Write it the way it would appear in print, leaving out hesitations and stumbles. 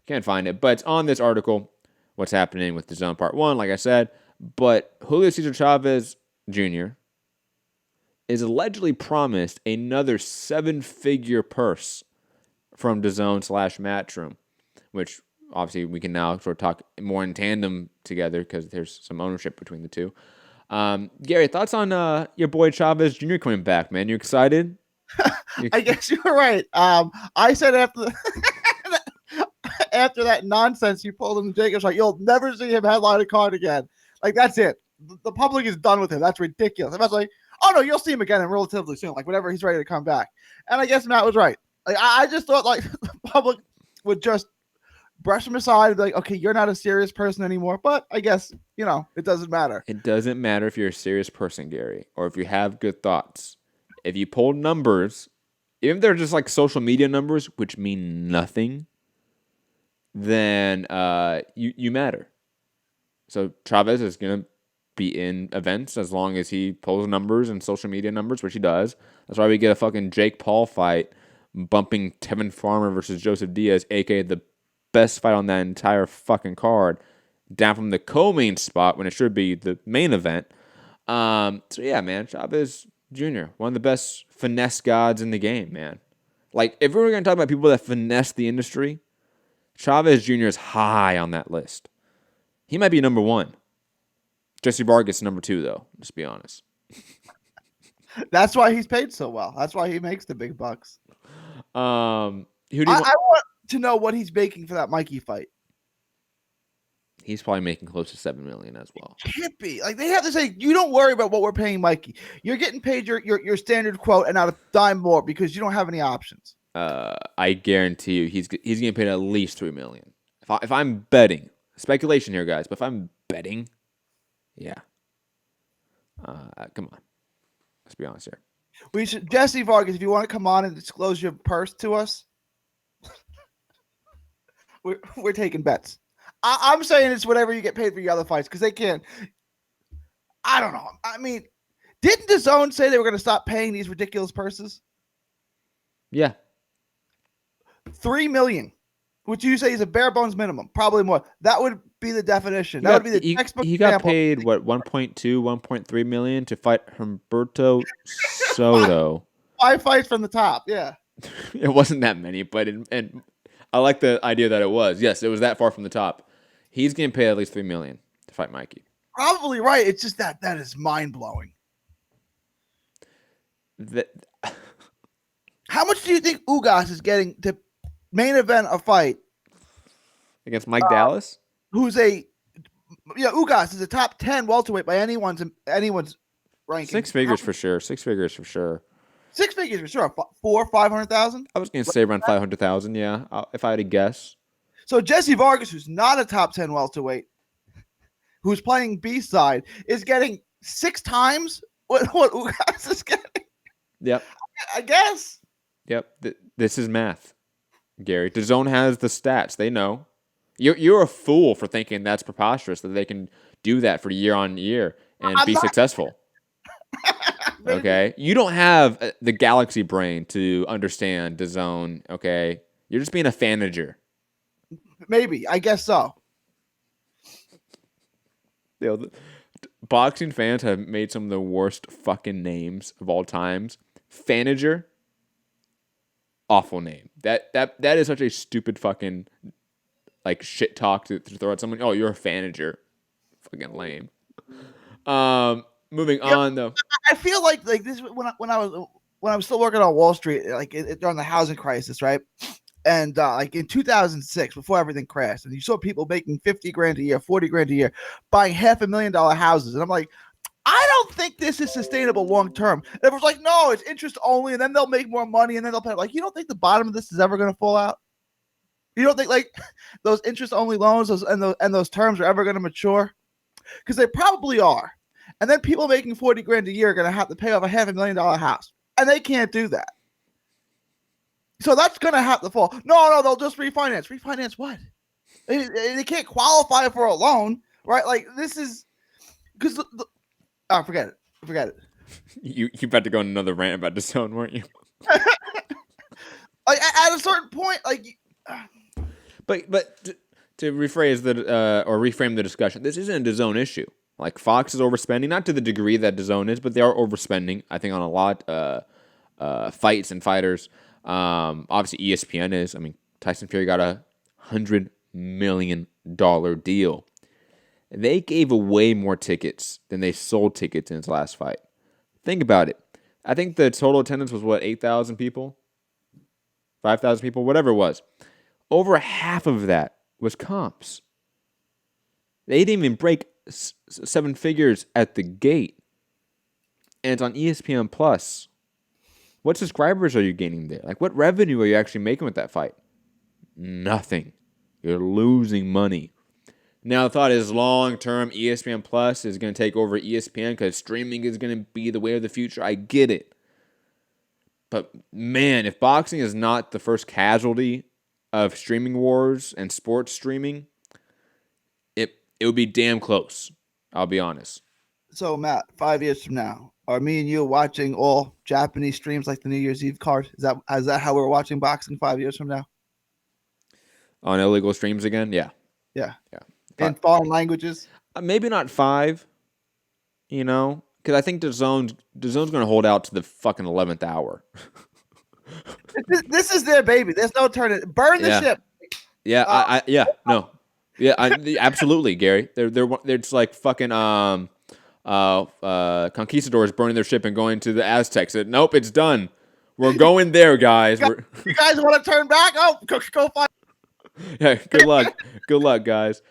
Can't find it. But it's on this article, what's happening with DAZN Part 1, like I said. But Julio Cesar Chavez Jr. is allegedly promised another 7-figure purse from DAZN/Matchroom, which obviously we can now sort of talk more in tandem together because there's some ownership between the two. Gary, thoughts on your boy Chavez Jr. coming back, man? You excited? I guess you're right. I said after after that nonsense you pulled him to Jacobs, like, you'll never see him headline a card again. Like, that's it. The public is done with him. That's ridiculous. I was like, oh no, you'll see him again relatively soon, like whenever he's ready to come back. And I guess Matt was right. Like, I just thought like the public would just brush him aside and be like, okay, you're not a serious person anymore. But I guess, it doesn't matter. It doesn't matter if you're a serious person, Gary, or if you have good thoughts. If you pull numbers, even if they're just like social media numbers, which mean nothing, then you matter. So Chavez is going to be in events as long as he pulls numbers and social media numbers, which he does. That's why we get a fucking Jake Paul fight bumping Tevin Farmer versus Joseph Diaz, a.k.a. the best fight on that entire fucking card, down from the co-main spot when it should be the main event. So yeah, man, Chavez Jr., one of the best finesse gods in the game, man. Like, if we were going to talk about people that finesse the industry, Chavez Jr. is high on that list. He might be number 1. Jesse Vargas number 2, though. Just be honest. That's why he's paid so well. That's why he makes the big bucks. Who do you I want to know what he's making for that Mikey fight. He's probably making close to $7 million as well. It can't be. Like, they have to say, you don't worry about what we're paying Mikey. You're getting paid your standard quote and not a dime more because you don't have any options. I guarantee you, he's getting paid at least $3 million. If I'm betting, speculation here, guys, but if I'm betting, yeah. Come on, let's be honest here. We should, Jesse Vargas, if you want to come on and disclose your purse to us, we're taking bets. I'm saying it's whatever you get paid for your other fights because they can't. I don't know. I mean, didn't DAZN say they were going to stop paying these ridiculous purses? Yeah. $3 million, which you say is a bare bones minimum, probably more. That would be the definition. That would be the textbook. He got paid what, 1.2, 1.3 million to fight Humberto Soto. 5 fights from the top. Yeah. It wasn't that many, but and I like the idea that it was. Yes, it was that far from the top. He's getting paid at least $3 million to fight Mikey. Probably right. It's just that is mind blowing. How much do you think Ugas is getting to main event a fight against Mike Dallas? Who's Ugas is a top 10 welterweight by anyone's ranking. 6 figures for sure. 6 figures for sure. 6 figures for sure. 500,000. I was gonna say around 500,000. Yeah, if I had to guess. So Jesse Vargas, who's not a top 10 welterweight, who's playing B side, is getting 6 times what Ugas is getting. Yep. I guess. Yep. This is math, Gary. DAZN has the stats. They know. You're a fool for thinking that's preposterous that they can do that for year on year and be successful. Okay, you don't have the galaxy brain to understand DAZN. Okay, you're just being a fanager. Maybe, I guess so. Boxing fans have made some of the worst fucking names of all times. Fanager, awful name. That is such a stupid fucking like shit talk to throw at someone. Oh, you're a fanager, fucking lame. Moving on though. I feel like this when I was still working on Wall Street, like during the housing crisis, right? And like in 2006, before everything crashed, and you saw people making $50,000 a year, $40,000 a year, buying $500,000 houses, and I'm like, I don't think this is sustainable long term. And everyone's like, no, it's interest only, and then they'll make more money, and then they'll pay. Like, you don't think the bottom of this is ever going to fall out? You don't think like those interest only loans and those terms are ever going to mature? Because they probably are. And then people making $40,000 a year are going to have to pay off a $500,000 house, and they can't do that. So that's going to have to fall. No, they'll just refinance. Refinance what? They can't qualify for a loan, right? Like this is because forget it. You about to go on another rant about DAZN, weren't you? Like at a certain point, like. to rephrase or reframe the discussion, this isn't a DAZN issue. Like Fox is overspending, not to the degree that DAZN is, but they are overspending. I think on a lot fights and fighters. Obviously ESPN is. I mean, Tyson Fury got a $100 million deal. They gave away more tickets than they sold tickets in his last fight. Think about it. I think the total attendance was, 8,000 people? 5,000 people? Whatever it was. Over half of that was comps. They didn't even break seven figures at the gate. And it's on ESPN Plus. What subscribers are you gaining there? Like, what revenue are you actually making with that fight? Nothing. You're losing money. Now, the thought is long-term ESPN Plus is going to take over ESPN because streaming is going to be the way of the future. I get it. But, man, if boxing is not the first casualty of streaming wars and sports streaming, it would be damn close. I'll be honest. So, Matt, 5 years from now, are me and you watching all Japanese streams like the New Year's Eve card? Is that how we're watching boxing 5 years from now? On illegal streams again? Yeah. Yeah. In foreign languages? Maybe not 5, because I think DAZN's going to hold out to the fucking 11th hour. This is their baby. There's no turning. Burn the ship. Yeah, absolutely, Gary. They're just like fucking conquistadors burning their ship and going to the Aztecs. Nope, it's done. We're going there, guys. You guys want to turn back? Oh, go fight. Yeah, good luck. Good luck, guys.